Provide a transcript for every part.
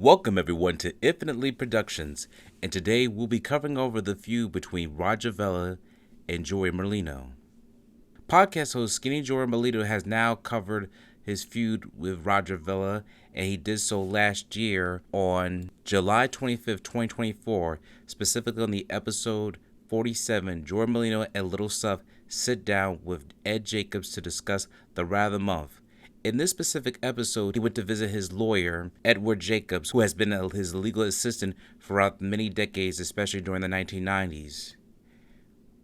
Welcome everyone to Infinitely Productions, and today we'll be covering over the feud between Roger Vella and Joey Merlino. Podcast host Skinny Joey Merlino has now covered his feud with Roger Vella, and he did so last year on July 25th, 2024, specifically on the episode 47, Joey Merlino and Little Suff sit down with Ed Jacobs to discuss the Rat of the Month. In this specific episode, he went to visit his lawyer, Edward Jacobs, who has been his legal assistant throughout many decades, especially during the 1990s.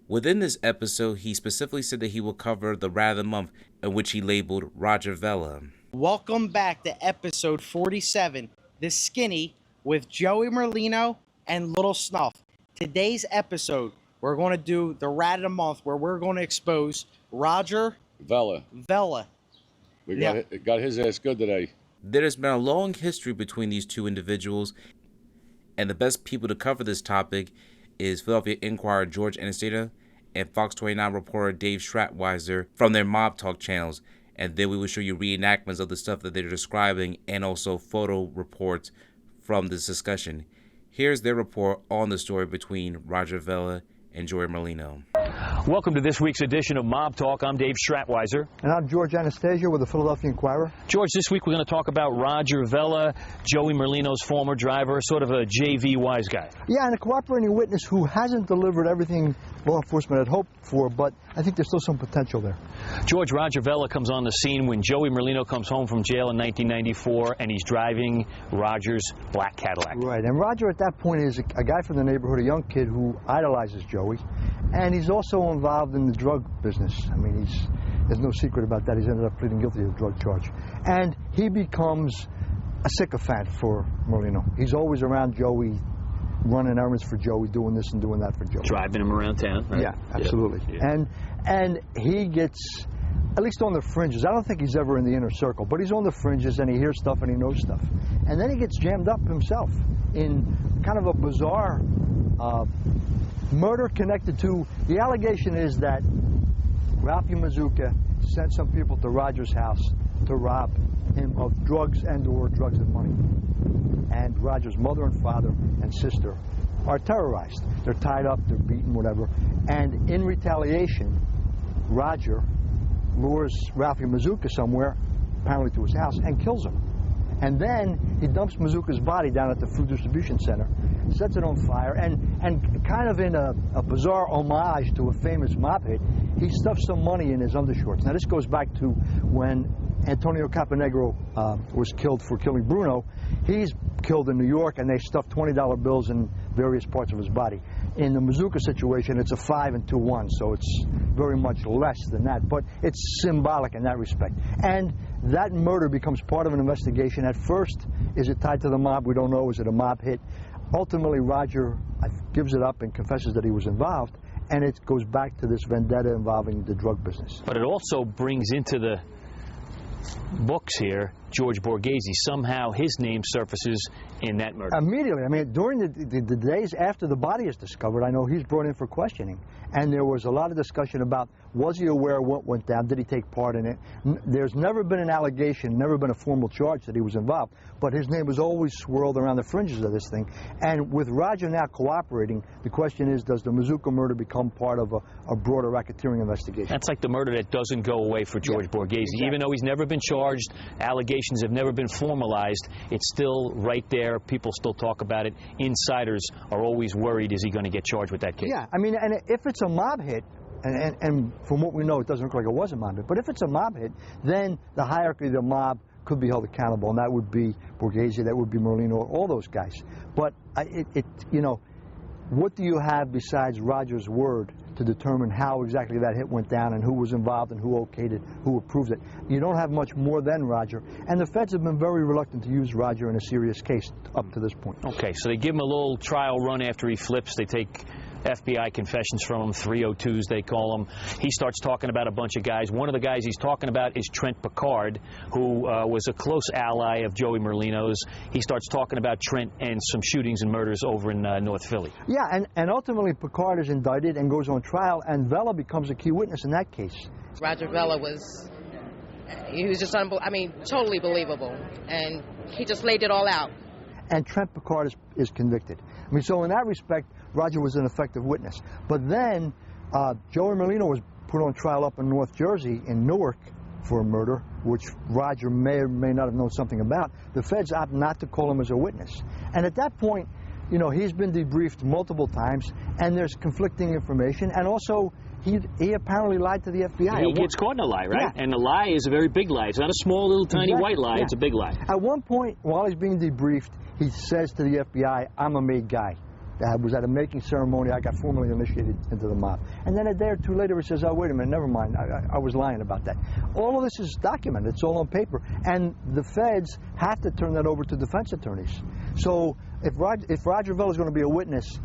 Within this episode, he specifically said that he will cover the Rat of the Month, in which he labeled Roger Vella. Welcome back to episode 47, The Skinny, with Joey Merlino and Little Snuff. Today's episode, we're going to do the Rat of the Month, where we're going to expose Roger Vella. We got his ass good today. There has been a long history between these two individuals, and the best people to cover this topic is Philadelphia Inquirer George Anastasia and Fox 29 reporter Dave Stratweiser from their Mob Talk channels. And then we will show you reenactments of the stuff that they're describing and also photo reports from this discussion. Here's their report on the story between Roger Vella and Joey Merlino. Welcome to this week's edition of Mob Talk. I'm Dave Stratweiser. And I'm George Anastasia with the Philadelphia Inquirer. George, this week we're going to talk about Roger Vella, Joey Merlino's former driver, sort of a JV wise guy. Yeah, and a cooperating witness who hasn't delivered everything law enforcement had hoped for, but I think there's still some potential there. George, Roger Vella comes on the scene when Joey Merlino comes home from jail in 1994, and he's driving Roger's black Cadillac. Right, and Roger at that point is a guy from the neighborhood, a young kid who idolizes Joey, and he's also involved in the drug business. I mean, there's no secret about that. He's ended up pleading guilty to a drug charge. And he becomes a sycophant for Merlino. He's always around Joey, running errands for Joey, doing this and doing that for Joey. Driving him around town, right? Yeah, absolutely. Yeah. And he gets, at least on the fringes, I don't think he's ever in the inner circle, but he's on the fringes and he hears stuff and he knows stuff. And then he gets jammed up himself in kind of a bizarre murder connected to, the allegation is that Ralphie Mazuka sent some people to Roger's house to rob him of drugs and money. And Roger's mother and father and sister are terrorized. They're tied up, they're beaten, whatever. And in retaliation, Roger lures Ralphie Mazuka somewhere, apparently to his house, and kills him. And then he dumps Mazuka's body down at the food distribution center, sets it on fire, and kind of in a bizarre homage to a famous mob hit, he stuffs some money in his undershorts. Now this goes back to when Antonio Caponegro was killed for killing Bruno. He's killed in New York, and they stuffed $20 bills in various parts of his body. In the Mazuka situation, it's a 5 and 2-1, so it's very much less than that, but it's symbolic in that respect. And that murder becomes part of an investigation. At first, is it tied to the mob? We don't know. Is it a mob hit? Ultimately, Roger gives it up and confesses that he was involved, and it goes back to this vendetta involving the drug business. But it also brings into the books here George Borghese. Somehow his name surfaces in that murder. Immediately. I mean, during the days after the body is discovered, I know he's brought in for questioning. And there was a lot of discussion about, was he aware of what went down? Did he take part in it? There's never been an allegation, never been a formal charge that he was involved. But his name was always swirled around the fringes of this thing. And with Roger now cooperating, the question is, does the Mazuka murder become part of a broader racketeering investigation? That's like the murder that doesn't go away for George Borghese. Exactly. Even though he's never been charged, allegations have never been formalized, it's still right there. People still talk about it. Insiders are always worried, is he going to get charged with that case? Yeah, I mean, and if it's a mob hit, and from what we know, it doesn't look like it was a mob hit, but if it's a mob hit, then the hierarchy of the mob could be held accountable, and that would be Borghese, that would be Merlino, all those guys. But, you know, what do you have besides Roger's word to determine how exactly that hit went down and who was involved and who okayed it, who approved it? You don't have much more than Roger. And the feds have been very reluctant to use Roger in a serious case up to this point. Okay, so they give him a little trial run after he flips. They take FBI confessions from him, 302s they call them. He starts talking about a bunch of guys. One of the guys he's talking about is Trent Picard, who was a close ally of Joey Merlino's. He starts talking about Trent and some shootings and murders over in North Philly. Yeah, and ultimately Picard is indicted and goes on trial, and Vella becomes a key witness in that case. Roger Vella was just totally believable, and he just laid it all out. and Trent Picard is convicted. I mean, so in that respect, Roger was an effective witness. But then Joey Merlino was put on trial up in North Jersey in Newark for a murder, which Roger may or may not have known something about. The feds opt not to call him as a witness. And at that point, you know, he's been debriefed multiple times, and there's conflicting information, and also he apparently lied to the FBI. He gets caught in a lie, right? Yeah. And the lie is a very big lie. It's not a small, little, tiny white lie. Yeah. It's a big lie. At one point, while he's being debriefed, he says to the FBI, "I'm a made guy. I was at a making ceremony. I got formally initiated into the mob." And then a day or two later, he says, "Oh, wait a minute, never mind. I was lying about that." All of this is documented. It's all on paper. And the feds have to turn that over to defense attorneys. So if Roger Vella is going to be a witness,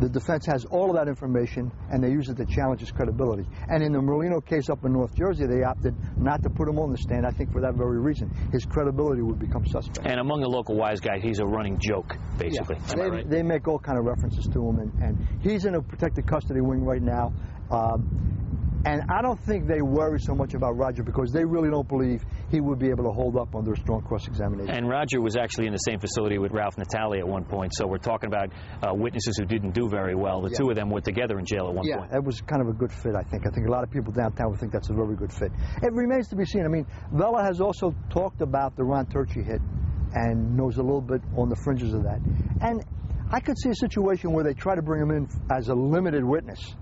the defense has all of that information, and they use it to challenge his credibility. And in the Merlino case up in North Jersey, they opted not to put him on the stand, I think for that very reason. His credibility would become suspect. And among the local wise guys, he's a running joke, basically. Yeah. Am I right? They make all kind of references to him, and he's in a protected custody wing right now. And I don't think they worry so much about Roger because they really don't believe he would be able to hold up under a strong cross-examination. And Roger was actually in the same facility with Ralph Natale at one point, so we're talking about witnesses who didn't do very well. The two of them were together in jail at one point. Yeah, that was kind of a good fit, I think. I think a lot of people downtown would think that's a very good fit. It remains to be seen. I mean, Vella has also talked about the Ron Turchi hit and knows a little bit on the fringes of that. And I could see a situation where they try to bring him in as a limited witness.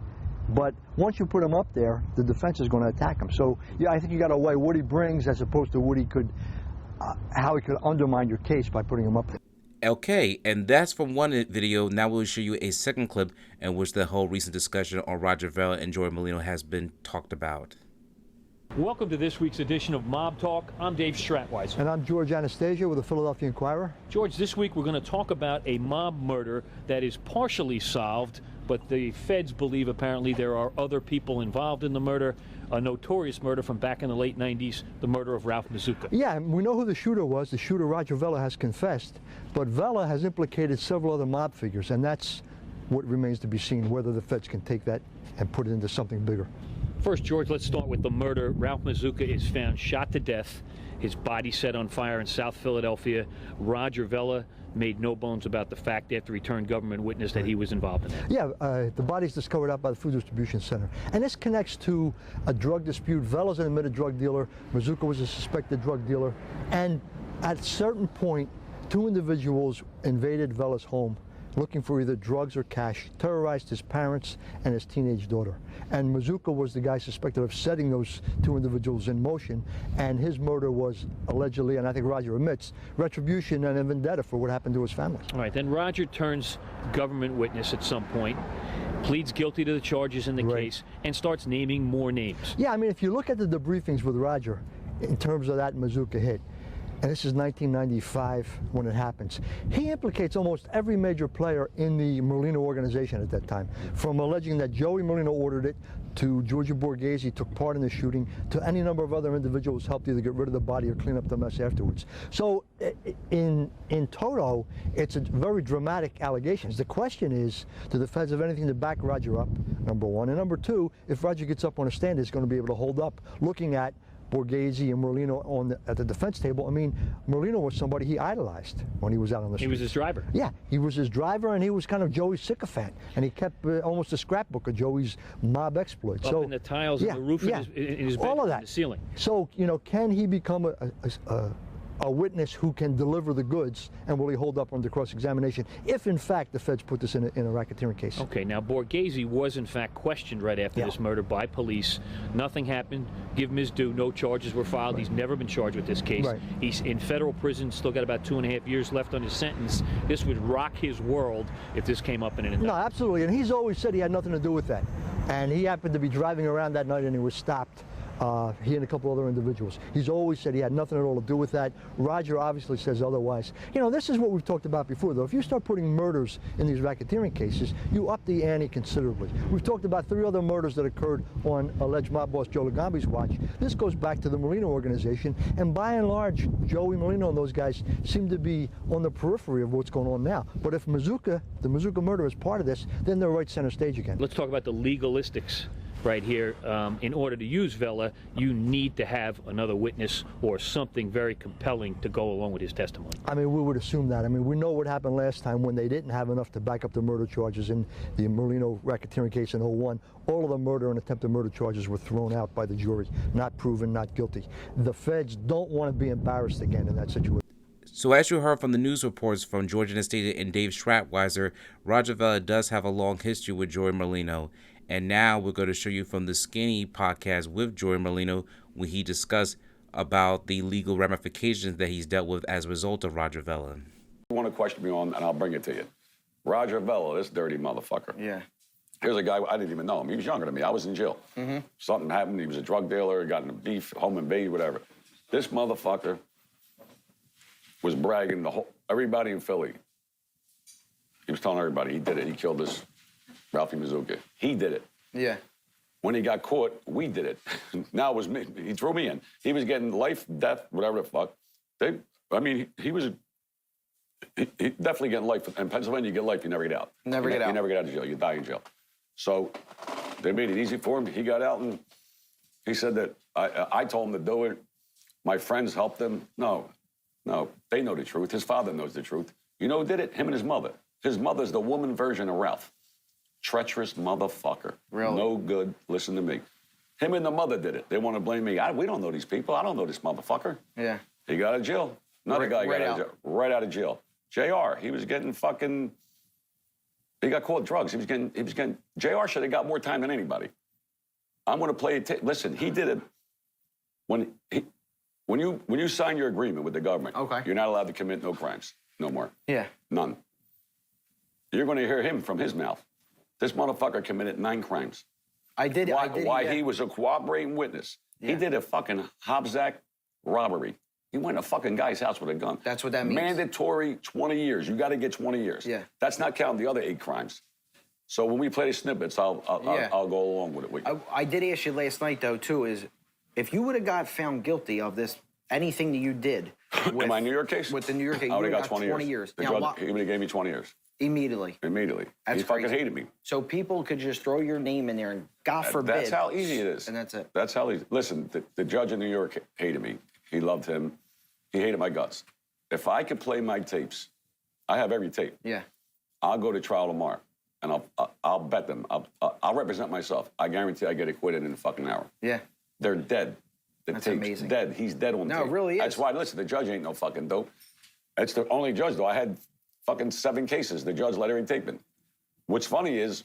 But once you put him up there, the defense is going to attack him. So, yeah, I think you got to weigh what he brings as opposed to what he could, how he could undermine your case by putting him up there. Okay, and that's from one video. Now we'll show you a second clip in which the whole recent discussion on Roger Vella and Joey Merlino has been talked about. Welcome to this week's edition of Mob Talk. I'm Dave Stratweiser. And I'm George Anastasia with the Philadelphia Inquirer. George, this week we're going to talk about a mob murder that is partially solved, but the feds believe apparently there are other people involved in the murder, a notorious murder from back in the late 90s, the murder of Ralph Mazuka. Yeah, we know who the shooter was. The shooter, Roger Vella, has confessed, but Vella has implicated several other mob figures, and that's what remains to be seen, whether the feds can take that and put it into something bigger. First, George, let's start with the murder. Ralph Mazuka is found shot to death, his body set on fire in South Philadelphia. Roger Vella made no bones about the fact after he turned government witness that he was involved in that. Yeah, the body's discovered out by the Food Distribution Center. And this connects to a drug dispute. Vella's an admitted drug dealer. Mazuka was a suspected drug dealer. And at a certain point, two individuals invaded Vella's home looking for either drugs or cash, terrorized his parents and his teenage daughter. And Mazuka was the guy suspected of setting those two individuals in motion, and his murder was allegedly, and I think Roger admits, retribution and a vendetta for what happened to his family. All right, then Roger turns government witness at some point, pleads guilty to the charges in the case, and starts naming more names. Yeah, I mean, if you look at the debriefings with Roger in terms of that Mazuka hit, and this is 1995 when it happens, he implicates almost every major player in the Merlino organization at that time, from alleging that Joey Merlino ordered it, to Giorgio Borghese took part in the shooting, to any number of other individuals who helped either get rid of the body or clean up the mess afterwards. So in toto, it's a very dramatic allegations. The question is, do the feds have anything to back Roger up, number one, and number two, if Roger gets up on a stand, is going to be able to hold up, looking at Borghese and Merlino at the defense table. I mean, Merlino was somebody he idolized when he was out on the street. He was his driver. Yeah, he was his driver, and he was kind of Joey's sycophant, and he kept almost a scrapbook of Joey's mob exploits. Up in the tiles and the roof in his bedroom, all of that. The ceiling. So, you know, can he become a witness who can deliver the goods, and will he hold up under cross-examination if, in fact, the feds put this in a racketeering case? Okay, now Borghese was, in fact, questioned right after this murder by police. Nothing happened. Give him his due. No charges were filed. He's never been charged with this case. He's in federal prison, still got about 2.5 years left on his sentence. This would rock his world if this came up in an indictment. No, absolutely, and he's always said he had nothing to do with that. And he happened to be driving around that night, and he was stopped. He and a couple other individuals. He's always said he had nothing at all to do with that. Roger obviously says otherwise. You know, this is what we've talked about before, though. If you start putting murders in these racketeering cases, you up the ante considerably. We've talked about 3 other murders that occurred on alleged mob boss Joe Legambi's watch. This goes back to the Merlino organization, and by and large, Joey Merlino and those guys seem to be on the periphery of what's going on now. But if the Mazuka murder is part of this, then they're right center stage again. Let's talk about the legalistics right here. In order to use Vella, you need to have another witness or something very compelling to go along with his testimony. I mean, we would assume that. I mean, we know what happened last time when they didn't have enough to back up the murder charges in the Merlino racketeering case in '01. All of the murder and attempted murder charges were thrown out by the jury, not proven, not guilty. The feds don't want to be embarrassed again in that situation. So as you heard from the news reports from Georgia State and Dave Stratweiser, Roger Vella does have a long history with Joey Merlino. And now we're going to show you from the Skinny podcast with Joey Merlino when he discussed about the legal ramifications that he's dealt with as a result of Roger Vella. You want to question me on, and I'll bring it to you. Roger Vella, this dirty motherfucker. Yeah. Here's a guy, I didn't even know him. He was younger than me. I was in jail. Something happened. He was a drug dealer, got in a beef, home invasion, whatever. This motherfucker was bragging everybody in Philly. He was telling everybody he did it. He killed this Ralphie Mazuka. He did it. Yeah. When he got caught, we did it. Now it was me. He threw me in. He was getting life, death, whatever the fuck. He was definitely getting life. In Pennsylvania, you get life, you never get out. You never get out of jail. You die in jail. So they made it easy for him. He got out, and he said that I told him to do it. My friends helped him. No, they know the truth. His father knows the truth. You know who did it? Him and his mother. His mother's the woman version of Ralph. Treacherous motherfucker. Really? No good. Listen to me. Him and the mother did it. They want to blame me. We don't know these people. I don't know this motherfucker. Yeah. He got out of jail. Another guy got out of jail. Right out of jail. JR, he was getting fucking... He got caught drugs. He was getting... JR should have got more time than anybody. I'm going to play it... Listen, he did it... When you sign your agreement with the government, okay, you're not allowed to commit no crimes. No more. Yeah. None. You're going to hear him from his mouth. This motherfucker committed 9 crimes. Why he was a cooperating witness. Yeah. He did a fucking Hobbs Act robbery. He went to a fucking guy's house with a gun. That's what that means. Mandatory 20 years. You got to get 20 years. Yeah. That's not counting the other 8 crimes. So when we play the snippets, I'll go along with it. I did ask you last night, though, too, is if you would have got found guilty of this, anything that you did. In my New York case? With the New York case, I would have got 20 years. The judge, he would have gave me 20 years. Immediately. He fucking hated me. So people could just throw your name in there and God forbid. That's how easy it is. And that's it. That's how easy. Listen, the judge in New York hated me. He loved him. He hated my guts. If I could play my tapes, I have every tape. Yeah. I'll go to trial tomorrow, and I'll bet them. I'll represent myself. I guarantee I get acquitted in a fucking hour. Yeah. They're dead. That's amazing. Dead. He's dead on tape. No, it really is. That's why, listen, the judge ain't no fucking dope. That's the only judge, though. I had fucking 7 cases. The judge let every tape in. What's funny is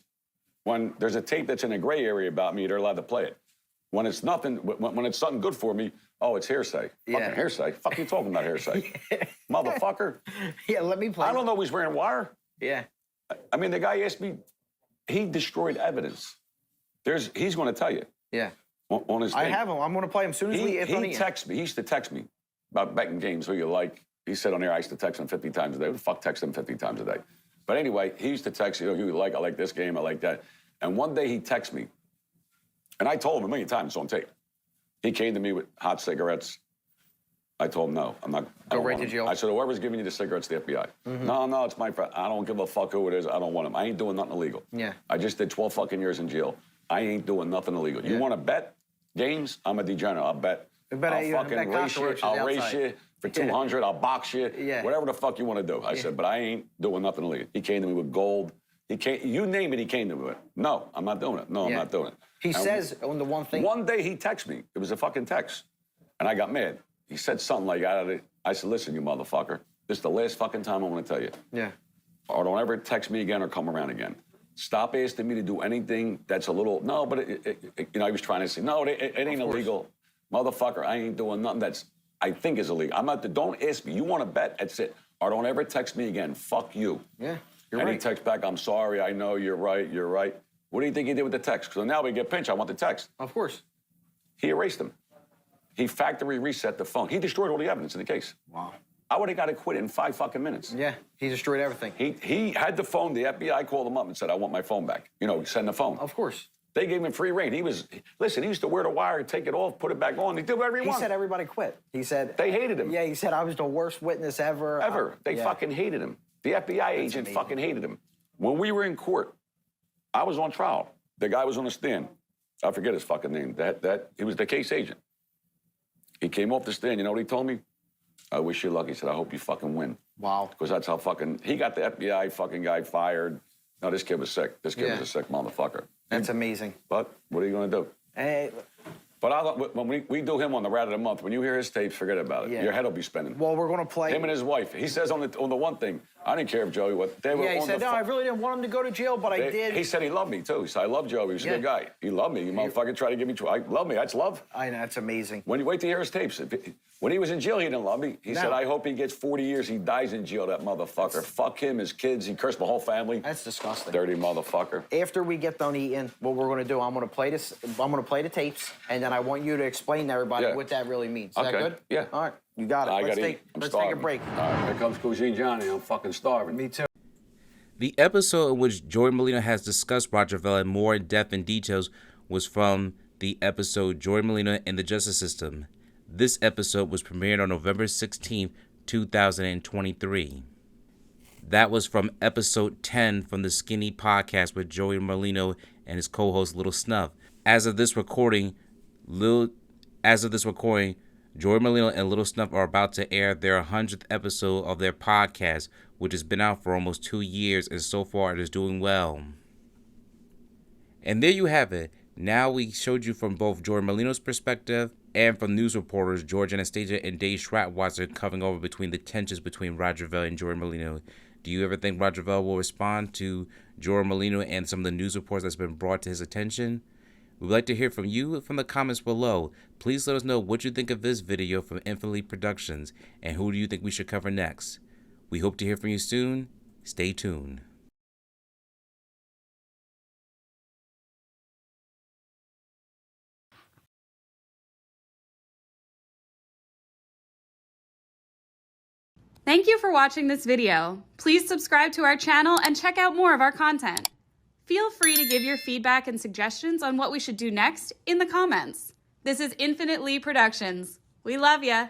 when there's a tape that's in a gray area about me, they're allowed to play it. When it's nothing, when it's something good for me, oh, it's hearsay. Yeah. Fucking hearsay. Fuck you talking about hearsay? Motherfucker. Yeah, let me play. I don't know he's wearing wire. Yeah. I mean, the guy asked me, he destroyed evidence. He's going to tell you. Yeah. On his thing. I have him. I'm going to play him soon as we... He texts me. He used to text me about betting games, who you like. He said on there, I used to text him 50 times a day. Who the fuck text him 50 times a day? But anyway, he used to text, who you like, I like this game, I like that. And one day he texted me, and I told him a million times, it's on tape. He came to me with hot cigarettes. I told him, no, I'm not. Go right to jail. I said, whoever's giving you the cigarettes, the FBI. Mm-hmm. No, it's my friend. I don't give a fuck who it is. I don't want him. I ain't doing nothing illegal. Yeah. I just did 12 fucking years in jail. I ain't doing nothing illegal. You want to bet games? I'm a degenerate. I'll bet. I'll fucking race you. I'll race you for 200. I'll box you. Yeah. Whatever the fuck you want to do. I said, but I ain't doing nothing illegal. He came to me with gold. You name it, he came to me with. No, I'm not doing it. No, I'm not doing it. He says on the one thing. One day he texted me. It was a fucking text. And I got mad. He said something like, I said, listen, you motherfucker. This is the last fucking time I'm going to tell you. Yeah. Or don't ever text me again or come around again. Stop asking me to do anything that's a little, no, but, he was trying to say, no, it ain't illegal. Motherfucker, I ain't doing nothing that's, I think is illegal. I'm not, don't ask me. You want to bet, that's it. Or don't ever text me again. Fuck you. Yeah, you're right. He texts back, I'm sorry, I know, you're right. What do you think he did with the text? So now we get pinched, I want the text. Of course. He erased them. He factory reset the phone. He destroyed all the evidence in the case. Wow. I would have got acquitted in 5 fucking minutes. Yeah, he destroyed everything. He had the phone. The FBI called him up and said, I want my phone back. Send the phone. Of course. They gave him free reign. He used to wear the wire, take it off, put it back on. He did whatever he wanted. He said everybody quit. He said... They hated him. Yeah, he said, I was the worst witness ever. Ever. They fucking hated him. The FBI agent fucking hated him. When we were in court, I was on trial. The guy was on the stand. I forget his fucking name. He was the case agent. He came off the stand. You know what he told me? I wish you luck. He said, I hope you fucking win. Wow. Because that's how fucking, he got the FBI fucking guy fired. No, this kid was sick. This kid was a sick motherfucker. That's amazing. But what are you going to do? Hey. But when we do him on the Rat of the Month, when you hear his tapes, forget about it. Yeah. Your head will be spinning. Well, we're going to play. Him and his wife. He says on the one thing, I didn't care if Joey what they were. Yeah, he said, no, I really didn't want him to go to jail, but I did. He said he loved me too. He said I love Joey. He was a good guy. He loved me. You motherfucker tried to give me. I love me. That's love. I know, that's amazing. When you wait to hear his tapes, when he was in jail, he didn't love me. He said, I hope he gets 40 years. He dies in jail. That motherfucker. Fuck him, his kids. He cursed my whole family. That's disgusting. Dirty motherfucker. After we get done eating, what we're going to do, I'm going to play this. I'm going to play the tapes, and then I want you to explain to everybody what that really means. Is that good? Yeah. All right. You got it. Let's take a break. All right. Here comes Cousine Johnny. I'm fucking starving. Me too. The episode in which Joey Merlino has discussed Roger Vella more in depth and details was from the episode Joey Merlino and the Justice System. This episode was premiered on November 16th, 2023. That was from episode 10 from the Skinny Podcast with Joey Merlino and his co-host Little Snuff. As of this recording, Joey Merlino and Little Snuff are about to air their 100th episode of their podcast, which has been out for almost 2 years, and so far it is doing well. And there you have it. Now we showed you from both Joey Merlino's perspective and from news reporters George Anastasia and Dave Schratwasser covering over between the tensions between Roger Vella and Joey Merlino. Do you ever think Roger Vella will respond to Joey Merlino and some of the news reports that's been brought to his attention? We'd like to hear from you from the comments below. Please let us know what you think of this video from Infinitely Productions, and who do you think we should cover next. We hope to hear from you soon. Stay tuned. Thank you for watching this video. Please subscribe to our channel and check out more of our content. Feel free to give your feedback and suggestions on what we should do next in the comments. This is Infinitely Productions. We love ya.